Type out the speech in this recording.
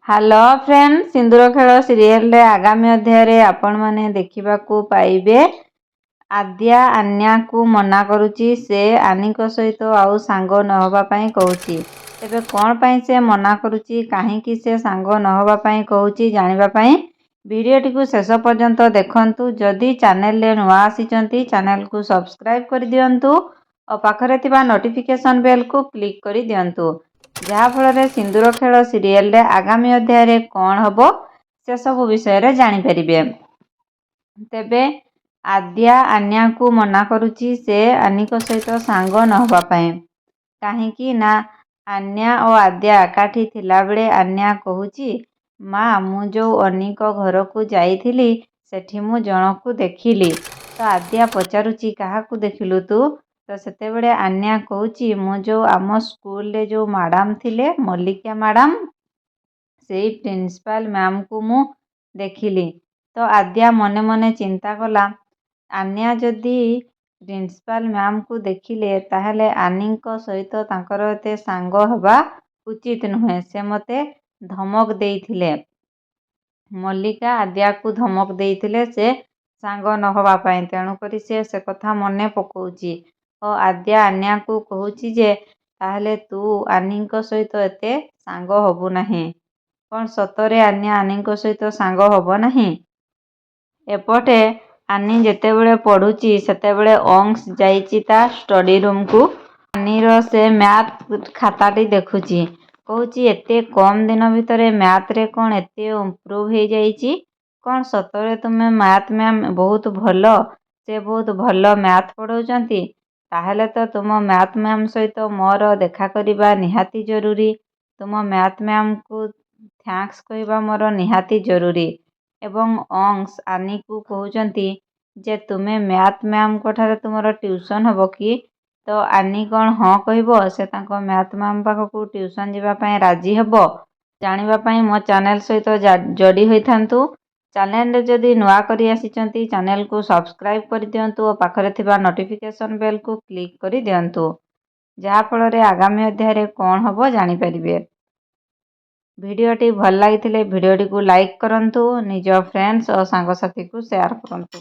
Hello friend सिंदूर खेल serial आगामी अध्याय रे आपण माने देखिबाकू पाइबे आद्या आन्या को मना करुची से आनी को सहित आउ सांग न होबा पई कहूची। तेबे कोन पई से मना करुची काहे कि से सांग न होबा पई कहूची जानिबा पई वीडियोटी को शेष पर्यंत देखंतु। जदि चैनल रे नुआ आसीचंती चैनल को सब्सक्राइब कर दियंतु और पाखरे थिबा नोटिफिकेशन बेल को क्लिक कर दियंतु जहा फल सिंदूर खेल सीरियल रे आगामी अध्याय रे कौन हबो से सब विषय रे जानि परिबे। तेबे आद्या आन्या को मना करुची से आनी को सहित सांग न होबा पई काहेकि ना आन्या और आद्या एकाठी थिला बेले आन्या कहूची माँ मु जो अनी को घर को जाइथिली सेठी मु जनकू देखिली। तो आद्या पचारुची काहा को देखिलु तू तो सेते बेले आन्या कहूची मु जो आम स्कूल रे जो मैडम थिले मल्लिका मैडम से प्रिंसिपल मैम को मु देखिली। तो आद्या मने मने चिंता कला आन्या जदि प्रिंसिपल मैम को देखिले ताहले आनी को सहित तांकर एते सांग हवा उचित नुहे। से मते धमक देइथिले मल्लिका आद्या को धमक देइथिले से सांग न होबा पई तेणु करी से कथा मने पकोची और आद्या आन्या को कहूची जे ताहले तू आनी को सहित एते सांग हबु नाही। कौन सतरे आन्या आनी को सहित सांग हबो नाही। एपटे आनी जेतेबेले पढ़ुची सेतेबेले अंश जाइची ता स्टडी रूम को आनीर से मैथ खाताटी देखुची कहूची एते कम दिन भितरे मैथ रे कौन एते इम्प्रूव हो जाइची। कौन सतरे तुमे मैथ मैम बहुत भलो से बहुत भलो मैथ पढ़ाउचंती ताहले तो तुम मैथ मैम सहित मोर देखा करिबा निहाती जरूरी। तुम मैथ मैम को थैंक्स कहबा मोर निहाती जरूरी। एवं अंश आनी को कहउचंती जे तुमे मैथ मैम को ठारे तुमर ट्यूशन हबो कि तो आनी कौन हाँ कहबो से तांको मैथ मैम पाख को ट्यूशन जीवा पई राजी हबो। जानिबा पई मो चैनल सहित जोड़ी होइथांतु। चैनल रे जदि नुआ करी आसीचंती चैनल को सब्सक्राइब कर दियंतु और पाखरे थिबा नोटिफिकेशन बेल को क्लिक कर दियंतु जहा फल रे आगामी अध्याय रे कौन हबो जानि परिबे। वीडियोटी भल लागिथिले वीडियोटी को लाइक करंतु निज फ्रेंड्स और सांगसाथी को शेयर करंतु।